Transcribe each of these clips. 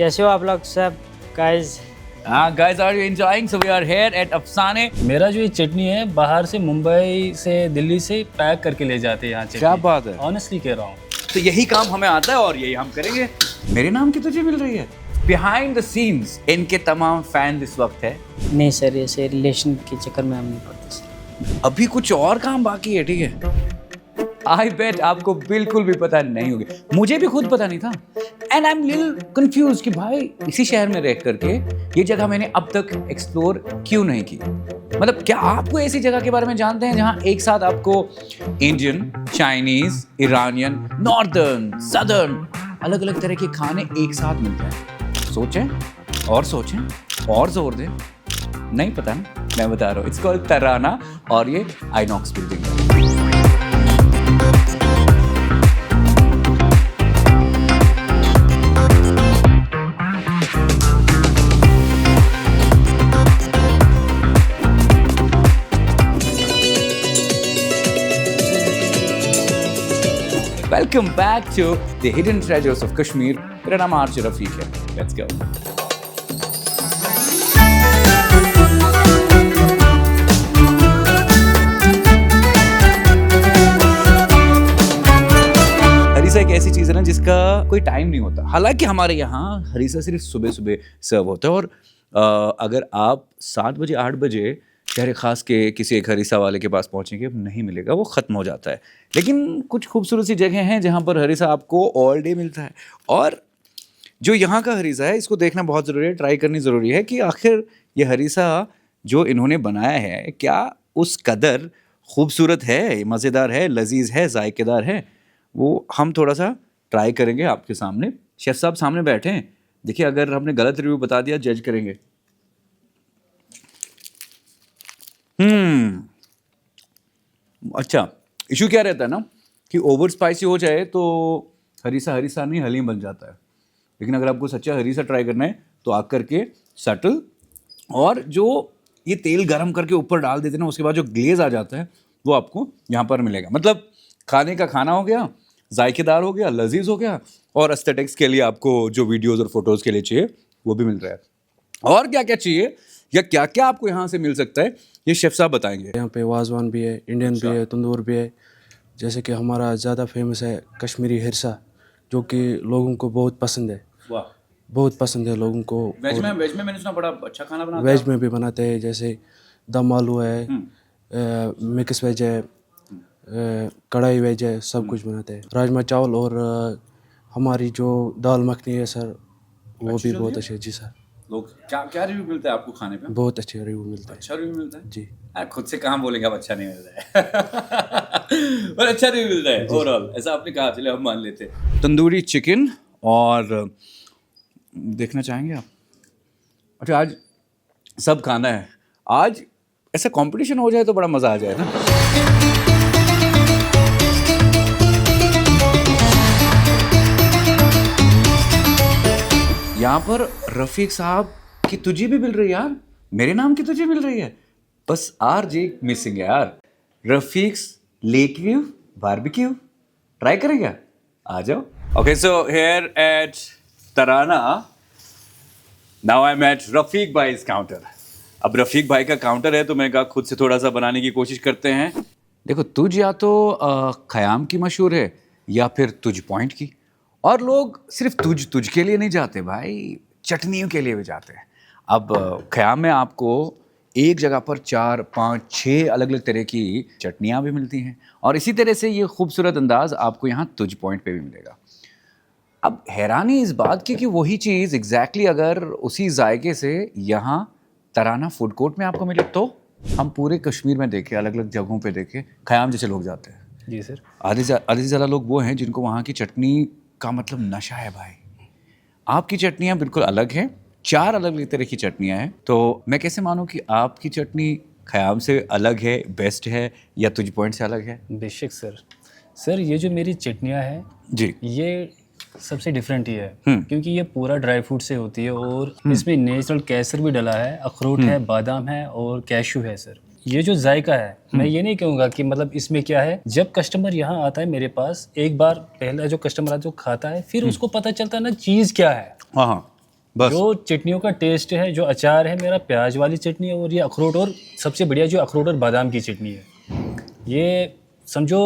कैसे हो आप लोग सब guys? Guys, are you enjoying? So we are here at अफसाने। मेरा जो ये चटनी है बाहर से मुंबई से दिल्ली से पैक करके ले जाते हैं यहाँ चटनी। क्या बात है? ऑनेस्टली कह रहा हूँ। तो यही काम हमें आता है और यही हम करेंगे। मेरे नाम की तुझे मिल रही है। बिहाइंड द सीन्स इनके तमाम फैन इस वक्त है। नहीं सर, ऐसे रिलेशन के चक्कर में हम नहीं पड़ते सर। अभी कुछ और काम बाकी है, ठीक है? आई बेट आपको बिल्कुल भी पता नहीं होगी, मुझे भी खुद पता नहीं था। And I am little confuse कि भाई इसी शहर में रह करके ये जगह मैंने अब तक एक्सप्लोर क्यों नहीं की। मतलब क्या आपको ऐसी जगह के बारे में जानते हैं जहां एक साथ आपको Indian, Chinese, Iranian, northern, southern अलग अलग तरह के खाने एक साथ मिलते हैं? सोचें और सोचें और जोर दें। नहीं पता ना, मैं बता रहा हूँ। इट्स कॉल्ड तराना और ये आइनॉक्स बिल्डिंग है। Welcome back to the Hidden Treasures of Kashmir. मेरा नाम आर्च रफीक है। Let's go. हरीसा एक ऐसी चीज़ है ना जिसका कोई टाइम नहीं होता। हालांकि हमारे यहाँ हरीसा सिर्फ सुबह सुबह सर्व होता है और अगर आप 7 बजे 8 बजे शहर ख़ास के किसी एक हरीसा वाले के पास पहुँचेंगे, नहीं मिलेगा, वो ख़त्म हो जाता है। लेकिन कुछ खूबसूरत सी जगह हैं जहाँ पर हरीसा आपको ऑल डे मिलता है। और जो यहाँ का हरीसा है इसको देखना बहुत ज़रूरी है, ट्राई करनी ज़रूरी है कि आखिर ये हरीसा जो इन्होंने बनाया है क्या उस कदर खूबसूरत है, मज़ेदार है, लजीज है, जायकेदार है। वो हम थोड़ा सा ट्राई करेंगे आपके सामने। शेफ़ साहब सामने बैठे हैं। देखिए अगर हमने गलत रिव्यू बता दिया जज करेंगे। अच्छा, इशू क्या रहता है ना कि ओवर स्पाइसी हो जाए तो हरीसा हरीसा नहीं हलीम बन जाता है। लेकिन अगर आपको सच्चा हरीसा ट्राई करना है तो आग करके सटल, और जो ये तेल गरम करके ऊपर डाल देते हैं ना, उसके बाद जो ग्लेज आ जाता है वो आपको यहाँ पर मिलेगा। मतलब खाने का खाना हो गया, जायकेदार हो गया, लजीज हो गया, और एस्थेटिक्स के लिए आपको जो वीडियोस और फोटोज़ के लिए चाहिए वो भी मिल रहा है। और क्या क्या चाहिए या क्या क्या आपको यहाँ से मिल सकता है ये शेफ़ साहब बताएंगे। यहाँ पे वाजवान भी है, इंडियन भी है, तंदूर भी है। जैसे कि हमारा ज़्यादा फेमस है कश्मीरी हिरसा, जो कि लोगों को बहुत पसंद है। वाह, बहुत पसंद है लोगों को। वेज में मैंने सुना बड़ा अच्छा खाना बनाते वेज में भी बनाते हैं, जैसे दम आलू है, मिक्स वेज है, कढ़ाई वेज है, सब कुछ बनाते हैं। राजमा चावल और हमारी जो दाल मखनी है सर, वो भी बहुत अच्छी है। जी सर। लोग क्या क्या रिव्यू मिलता है आपको खाने पे? बहुत अच्छे रिव्यू मिलता है। अच्छा रिव्यू मिलता है जी। खुद से कहाँ बोलेंगे अब अच्छा नहीं मिलता है पर अच्छा रिव्यू मिलता है ओवरऑल, ऐसा आपने कहा, चले हम मान लेते हैं। तंदूरी चिकन और देखना चाहेंगे आप? अच्छा, आज सब खाना है। आज ऐसा कंपटीशन हो जाए तो बड़ा मज़ा आ जाए ना। यहाँ पर रफीक साहब की तुझे भी मिल रही है यार, मेरे नाम की तुझे मिल रही है। बस आरजे मिसिंग है यार। Rafiq's lake view barbecue try करेंगे? आ जाओ। Okay, so here at Tarana now I am at Rafiq भाई's काउंटर। अब रफीक भाई का काउंटर है तो मैं कहा खुद से थोड़ा सा बनाने की कोशिश करते हैं। देखो, तुझ या तो ख़याम की मशहूर है या फिर तुझ पॉइंट की। और लोग सिर्फ तुझ के लिए नहीं जाते भाई, चटनियों के लिए भी जाते हैं। अब ख़याम में आपको एक जगह पर 4, 5, 6 अलग अलग तरह की चटनियाँ भी मिलती हैं, और इसी तरह से ये खूबसूरत अंदाज़ आपको यहाँ तुझ पॉइंट पे भी मिलेगा। अब हैरानी इस बात की कि वही चीज़ एग्जैक्टली अगर उसी जायके से यहाँ तराना फूड कोर्ट में आपको मिले तो। हम पूरे कश्मीर में देखें, अलग अलग जगहों पे देखें, ख़याम जैसे लोग जाते हैं। जी सर। आधे से ज़्यादा लोग वो हैं जिनको वहाँ की चटनी का मतलब नशा है भाई। आपकी चटनियाँ बिल्कुल अलग हैं, 4 अलग अलग तरह की चटनियाँ हैं। तो मैं कैसे मानूँ कि आपकी चटनी ख़याम से अलग है, बेस्ट है, या तुझ पॉइंट से अलग है? बेशक सर। सर ये जो मेरी चटनियाँ हैं जी, ये सबसे डिफरेंट ही है, क्योंकि ये पूरा ड्राई फ्रूट से होती है और इसमें नेचुरल केसर भी डला है, अखरोट है, बादाम है और कैशू है सर। ये जो जायका है, मैं ये नहीं कहूँगा कि मतलब इसमें क्या है। जब कस्टमर यहाँ आता है मेरे पास, एक बार पहला जो कस्टमर जो खाता है, फिर उसको पता चलता है ना चीज़ क्या है। हाँ, बस। जो चटनियों का टेस्ट है, जो अचार है मेरा प्याज वाली चटनी है, और ये अखरोट, और सबसे बढ़िया जो अखरोट और बादाम की चटनी है। ये समझो,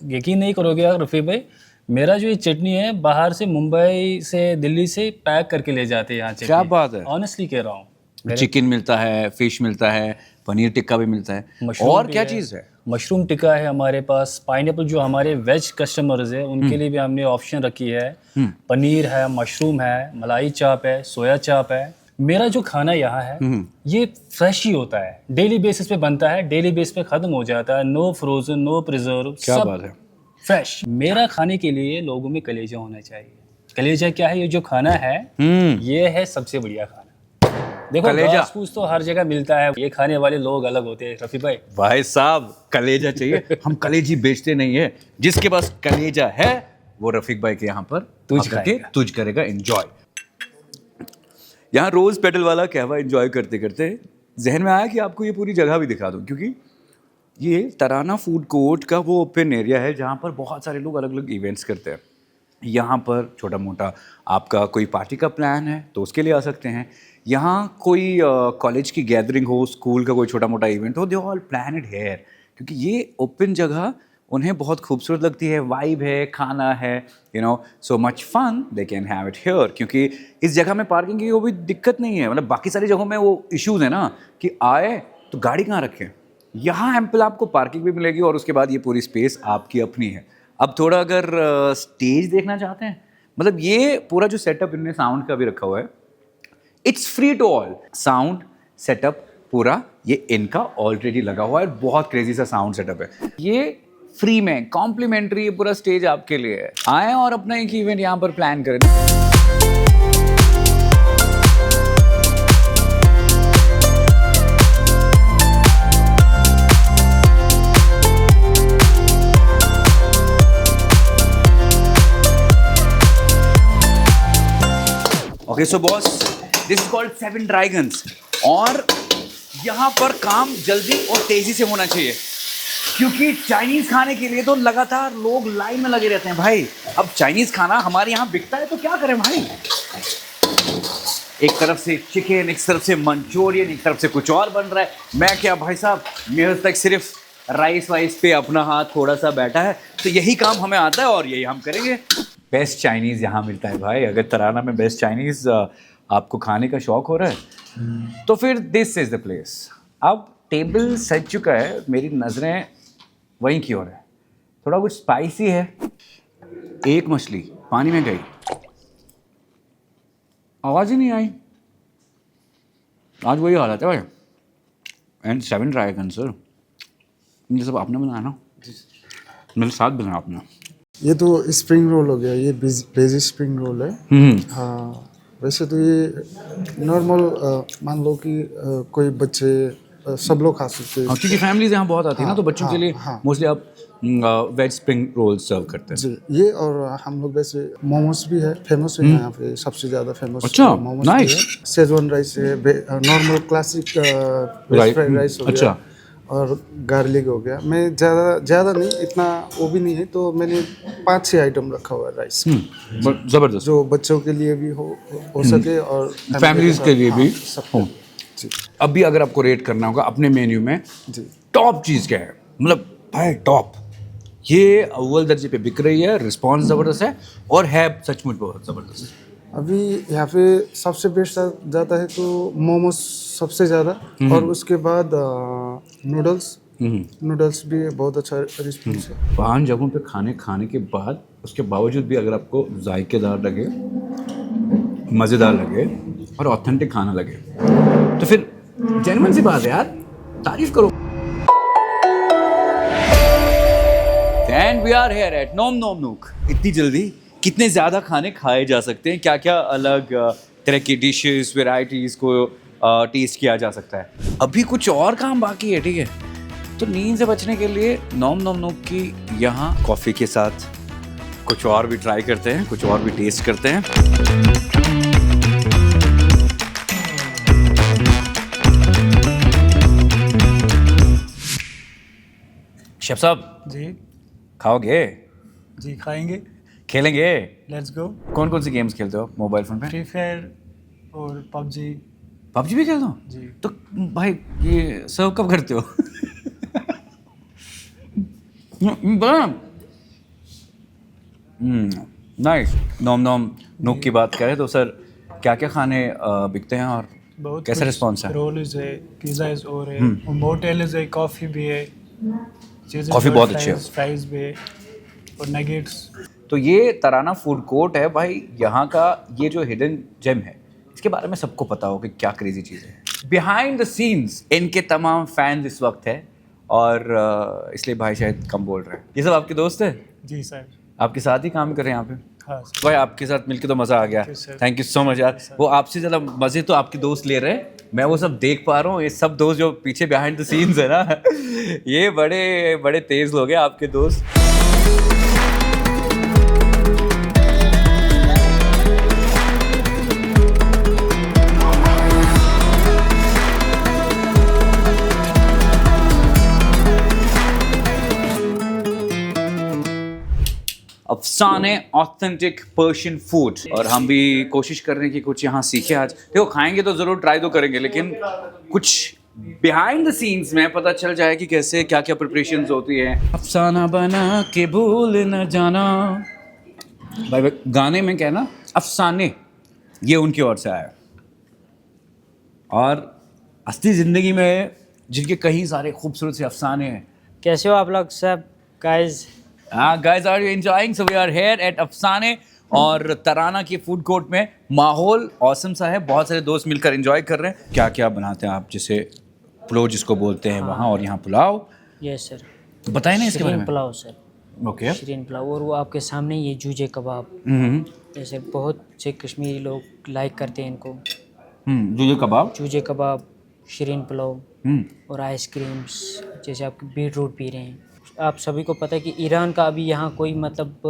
यकीन नहीं करोगे यार रफ़ीक भाई, मेरा जो ये चटनी है बाहर से, मुंबई से, दिल्ली से पैक करके ले जाते हैं यहाँ चटनी। क्या बात है। ऑनेस्टली कह रहा हूँ। चिकन मिलता है, फिश मिलता है, पनीर टिक्का भी मिलता है, मशरूम और भी क्या है, चीज़ है? मशरूम टिक्का है हमारे पास। पाइनएप्पल जो हमारे वेज कस्टमर्स है उनके लिए भी हमने ऑप्शन रखी है। पनीर है, मशरूम है, मलाई चाप है, सोया चाप है। मेरा जो खाना यहाँ है ये फ्रेश ही होता है, डेली बेसिस पे बनता है, डेली बेस पे खत्म हो जाता है। नो फ्रोजन, नो प्रिजर्व, क्या बात है। फ्रेश। मेरा खाने के लिए लोगों में कलेजा होना चाहिए। कलेजा क्या है? ये जो खाना है ये है सबसे बढ़िया खाना। देखो कलेजा घास फूस तो हर जगह मिलता है, ये खाने वाले लोग अलग होते हैं रफ़ी भाई। भाई साहब कलेजा चाहिए। हम कलेजी बेचते नहीं है, जिसके पास कलेजा है वो रफीक भाई के यहाँ पर तुझ करेगा एंजॉय। यहाँ रोज पेडल वाला कहवा एंजॉय करते करते जहन में आया कि आपको ये पूरी जगह भी दिखा दूं, क्योंकि ये तराना फूड कोर्ट का वो ओपन एरिया है जहाँ पर बहुत सारे लोग अलग अलग इवेंट्स करते हैं। यहाँ पर छोटा मोटा आपका कोई पार्टी का प्लान है तो उसके लिए आ सकते हैं। यहाँ कोई कॉलेज की गैदरिंग हो, स्कूल का कोई छोटा मोटा इवेंट हो, they all plan it here, क्योंकि ये ओपन जगह उन्हें बहुत खूबसूरत लगती है। वाइब है, खाना है, you know, so much fun they can have it here. क्योंकि इस जगह में पार्किंग की कोई दिक्कत नहीं है। मतलब बाकी सारी जगहों में वो इश्यूज़ है ना कि आए तो गाड़ी कहाँ रखें। यहाँ एम्पल आपको पार्किंग भी मिलेगी और उसके बाद ये पूरी स्पेस आपकी अपनी है। अब थोड़ा अगर स्टेज देखना चाहते हैं, मतलब ये पूरा जो सेटअप इनने साउंड का भी रखा हुआ है, it's free to all. Sound setup पूरा ये इनका ऑलरेडी लगा हुआ है। बहुत क्रेजी सा साउंड सेटअप है। ये फ्री में कॉम्प्लीमेंट्री ये पूरा स्टेज आपके लिए है। आए और अपना एक इवेंट यहाँ पर प्लान करें। Okay so boss, this is called 7 dragons. और यहाँ पर काम जल्दी और तेजी से होना चाहिए, क्योंकि चाइनीज खाने के लिए तो लगातार लोग लाइन में लगे रहते हैं भाई। अब चाइनीज खाना हमारे यहाँ बिकता है तो क्या करें भाई। एक तरफ से चिकन, एक तरफ से मंचूरियन, एक तरफ से कुछ और बन रहा है। मैं क्या भाई साहब, मेरे तक सिर्फ राइस वाइस पे अपना हाथ थोड़ा सा बैठा है, तो यही काम हमें आता है और यही हम करेंगे। बेस्ट चाइनीज़ यहाँ मिलता है भाई। अगर तराना में बेस्ट चाइनीज़ आपको खाने का शौक हो रहा है तो फिर दिस इज़ द प्लेस। अब टेबल सज चुका है, मेरी नज़रें वहीं की ओर है। थोड़ा कुछ स्पाइसी है। एक मछली पानी में गई, आवाज़ ही नहीं आई। आज वही हालत है भाई। एंड 7 ड्रैगन सर, ये सब आपने बनाया ना? मेरे साथ बनाया आपने। ये तो स्प्रिंग रोल हो गया, ये बेजी स्प्रिंग रोल है। हाँ, वैसे तो ये नॉर्मल मान लो कि कोई बच्चे सब लोग खा सकते हैं। हाँ, क्योंकि फैमिलीज यहाँ बहुत आती है ना, तो बच्चों के लिए मोस्टली आप वेज स्प्रिंग रोल सर्व करते हैं। जी, ये और हम लोग वैसे मोमोज भी है, फेमस है यहाँ पे, सबसे ज़्यादा फेमस। अच्छा, मोमोज नाइस। शेजवान राइस है, normal classic veg fried rice हो गया, और गार्लिक हो गया। मैं ज़्यादा नहीं, इतना वो भी नहीं है, तो मैंने 5-6 आइटम रखा हुआ है राइस। जबरदस्त, जो बच्चों के लिए भी हो सके और फैमिलीज के लिए भी हो। जी। अभी अगर आपको रेट करना होगा अपने मेन्यू में, जी, टॉप चीज़ क्या है? मतलब भाई टॉप, ये अव्वल दर्जे पे बिक रही है, रिस्पॉन्स ज़बरदस्त है और है सचमुच बहुत ज़बरदस्त। अभी यहाँ पे सबसे बेस्ट जाता है तो मोमोज सबसे ज़्यादा, और उसके बाद नूडल्स भी बहुत अच्छा रिस्पॉन्स है। 5 जगहों पे खाने के बाद, उसके बावजूद भी अगर आपको जायकेदार लगे, मज़ेदार लगे और ऑथेंटिक खाना लगे, तो फिर जेन्युइन सी बात है यार, तारीफ करो। And we are here at Nom Nom Nook. इतनी जल्दी कितने ज़्यादा खाने खाए जा सकते हैं, क्या क्या अलग तरह की डिशेस, वेराइटीज़ को टेस्ट किया जा सकता है। अभी कुछ और काम बाकी है, ठीक है? तो नींद से बचने के लिए नोम नोम नूक की यहाँ कॉफ़ी के साथ कुछ और भी ट्राई करते हैं, कुछ और भी टेस्ट करते हैं। शेफ साहब जी खाओगे? जी, खाएंगे, खेलेंगे? Let's go. कौन कौन सी गेम्स खेलते हो मोबाइल फोन पे? फ्री फायर, और पबजी। पबजी भी खेलता हूँ जी। तो भाई ये सर्व कब करते हो? नाइस। नॉम नॉम नूक की बात करें तो सर क्या क्या खाने बिकते हैं और बहुत कैसा रिस्पॉन्स है? रोल्स है, पिज़्ज़ाज़ और है, मोटेल्स है, कॉफ़ी भी है, चीज़ें कॉफ़ी जो बहुत अच्छी है। फ्राइज़ भी है और नगेट्स। तो ये तराना फूड कोर्ट है भाई, यहाँ का ये जो हिडन जेम है इसके बारे में सबको पता हो कि क्या क्रेजी चीज़ है। बिहाइंड द सीन्स इनके तमाम फैंस इस वक्त है और इसलिए भाई शायद कम बोल रहे हैं। ये सब आपके दोस्त है? जी सर। आपके साथ ही काम कर रहे हैं यहाँ पे? हाँ सर। भाई आपके साथ मिलके तो मज़ा आ गया। थैंक यू सो मच यार। वो आपसे ज़्यादा मज़े तो आपके दोस्त ले रहे हैं, मैं वो सब देख पा रहा हूँ। ये सब दोस्त जो पीछे बिहाइंड द सीन्स है ना ये बड़े बड़े तेज़ लोग हैं आपके दोस्त। अफसाने ऑथेंटिक पर्शियन फूड, और हम भी कोशिश कर रहे हैं कि कुछ यहाँ सीखे आज। देखो खाएंगे तो ज़रूर ट्राई तो करेंगे, लेकिन कुछ बिहाइंड द सीन्स में पता चल जाए कि कैसे क्या क्या प्रिपरेशंस होती है। अफसाना बना के भूल न जाना, भाई गाने में कहना अफसाने, ये उनकी ओर से आया है। और असली ज़िंदगी में जिनके कई सारे खूबसूरत से अफसाने हैं। कैसे हो आप लोग सब guys? guys, are you enjoying? So we are here at अफसाने और तराना के फूड कोर्ट में। माहौल औसम सा है, बहुत सारे दोस्त मिलकर एंजॉय कर रहे हैं। क्या क्या बनाते हैं आप? जैसे पुलाव जिसको बोलते हैं वहाँ, और यहाँ पुलाव। Yes sir. तो बताए ना इसके बारे शरीन में। Pulao sir, okay. शरीन पुलाव। और वो आपके सामने ये जूजे कबाब, जैसे बहुत से कश्मीरी लोग लाइक करते हैं इनको। जूजे कबाब, जूजे कबाब, शरीन पुलाव हम्म, और आइसक्रीम्स, जैसे आप बीटरूट पी रहे हैं। आप सभी को पता है कि ईरान का अभी यहाँ कोई मतलब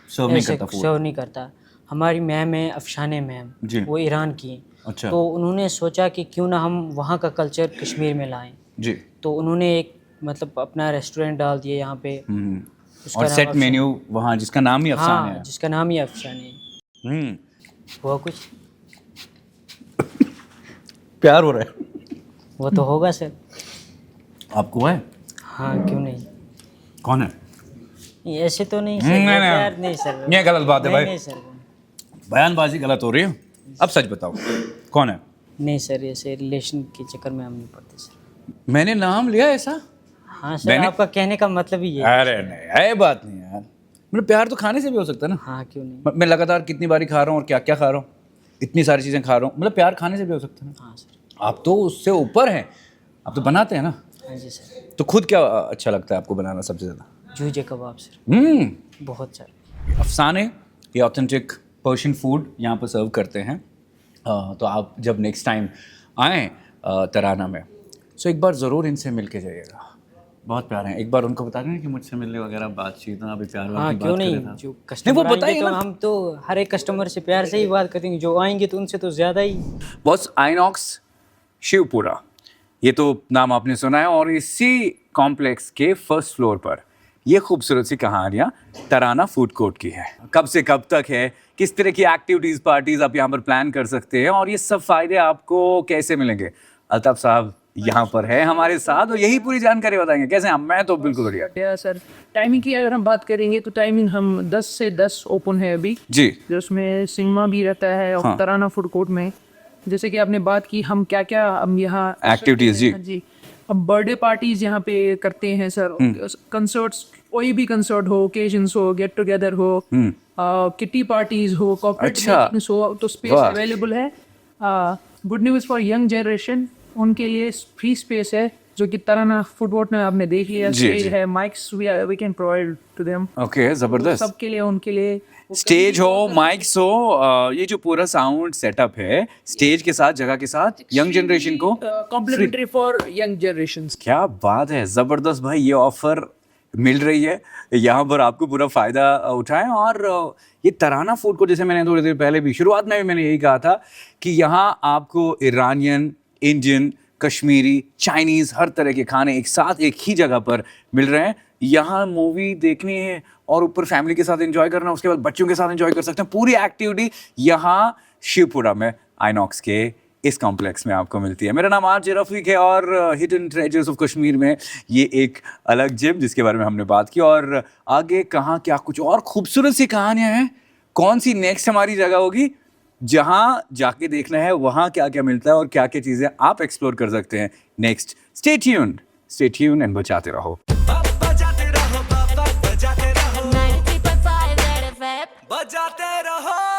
सर्व नहीं ऐसे करता food। सर्व नहीं करता। हमारी मैम है अफसाने मैम, जी। वो ईरान की हैं। अच्छा। तो उन्होंने सोचा कि क्यों ना हम वहाँ का कल्चर कश्मीर में लाएं। जी। तो उन्होंने एक मतलब अपना रेस्टोरेंट डाल दिया यहाँ पे। उसका और नाम सेट अफसाने- मेन्यू वहाँ जिसका नाम ही अफसाने हाँ, है। जिसका नाम ही अफसाने है। हुआ कुछ? प्यार हो रहा है। वो तो होगा सर। आपको है? हाँ, क्यों नहीं। कौन है? ये ऐसे तो नहीं सर, नहीं, वो नहीं। प्यार नहीं सर। ये गलत बात है नहीं, भाई। नहीं सर, बयानबाजी गलत हो रही है। अब सच बताओ कौन है? नहीं सर, ऐसे रिलेशन के चक्कर में हम नहीं पड़ते सर। मैंने नाम लिया ऐसा? हाँ सर, मैंने- आपका कहने का मतलब ही ये है। अरे नहीं, ये बात नहीं यार। मतलब प्यार तो खाने से भी हो सकता है ना। हाँ, क्यों नहीं। मैं लगातार कितनी बारी खा रहा हूँ और क्या क्या खा रहा हूँ, इतनी सारी चीज़ें खा रहा हूँ, मतलब प्यार खाने से भी हो सकता है ना। हाँ सर। आप तो उससे ऊपर हैं, आप तो बनाते हैं ना। हाँ जी सर। तो खुद क्या अच्छा लगता है आपको बनाना सबसे ज़्यादा? जूजे कबाब सर, बहुत सर। अफसाने ये ऑथेंटिक पर्शियन फूड यहाँ पर सर्व करते हैं। तो आप जब नेक्स्ट टाइम आएँ तराना में, सो एक बार ज़रूर इनसे मिल के जाइएगा। बहुत प्यारे हैं। एक बार उनको बता दें कि मुझसे मिलने वगैरह बातचीत ना, अभी प्यार हाँ, की क्यों बात नहीं। कर रहे थे। जो नहीं, वो कस्टमर आएंगे बताइए तो ना। हम तो हर एक कस्टमर से प्यार से ही बात करते हैं। जो आएंगे तो उनसे तो ज़्यादा ही। बॉस आइनॉक्स शिवपुरा, ये तो नाम आपने सुना है, और इसी कॉम्प्लेक्स के फर्स्ट फ्लोर पर ये खूबसूरत सी कहानियाँ तराना फूड कोर्ट की है। कब से कब तक है, किस तरह की एक्टिविटीज़ पार्टीज़ आप यहाँ पर प्लान कर सकते हैं, और ये सब फ़ायदे आपको कैसे मिलेंगे। अल्ताफ साहब यहाँ पर है हमारे साथ और यही पूरी जानकारी बताएंगे। कैसे हैं? मैं तो बिल्कुल बढ़िया। या सर, टाइमिंग की अगर हम बात करेंगे तो टाइमिंग हम 10 से 10 ओपन है अभी, जी। जिसमें सिनेमा भी रहता है। और हाँ। तराना फूड कोर्ट में जैसे कि आपने बात की, हम क्या क्या हम यहाँ एक्टिविटीज़, जी। हाँ जी, अब बर्थडे पार्टीज यहाँ पे करते हैं सर। कंसर्ट्स, कोई भी कंसर्ट हो, ओकेजन्स हो, गेट टुगेदर हो, किटी पार्टीज हो, कॉर्पोरेट अच्छा। मीटिंग्स हो, तो स्पेस वाह। अवेलेबल है। Good news for young generation, उनके लिए फ्री स्पेस है, जो कि तराना फूड कोर्ट में आपने देख लिया। जी, स्टेज जी। है, mics we can provide to them. Okay, ज़बरदस्त। सबके लिए, उनके लिए स्टेज हो, माइक्स हो, ये जो पूरा साउंड सेटअप है स्टेज के साथ, जगह के साथ, यंग जनरेशन को कॉम्प्लीमेंट्री फॉर यंग जनरेशन। क्या बात है, ज़बरदस्त भाई। ये ऑफर मिल रही है यहाँ पर, आपको पूरा फ़ायदा उठाएं। और ये तराना फूड को, जैसे मैंने थोड़ी देर पहले भी शुरुआत में भी मैंने यही कहा था कि यहाँ आपको ईरानियन, इंडियन, कश्मीरी, चाइनीज़, हर तरह के खाने एक साथ एक ही जगह पर मिल रहे हैं। यहाँ मूवी देखनी है और ऊपर फैमिली के साथ एंजॉय करना, उसके बाद बच्चों के साथ एंजॉय कर सकते हैं। पूरी एक्टिविटी यहाँ शिवपुरा में आइनॉक्स के इस कॉम्प्लेक्स में आपको मिलती है। मेरा नाम आरजे रफीक है और हिडन ट्रेजर्स ऑफ कश्मीर में ये एक अलग जिम जिसके बारे में हमने बात की, और आगे कहाँ क्या कुछ और खूबसूरत सी कहानियाँ हैं, कौन सी नेक्स्ट हमारी जगह होगी जहाँ जाके देखना है वहाँ क्या क्या मिलता है और क्या क्या चीज़ें आप एक्सप्लोर कर सकते हैं नेक्स्ट। स्टे ट्यून्ड एंड बचाते रहो। बजाते रहो 90.5 रेड एफएम बजाते रहो।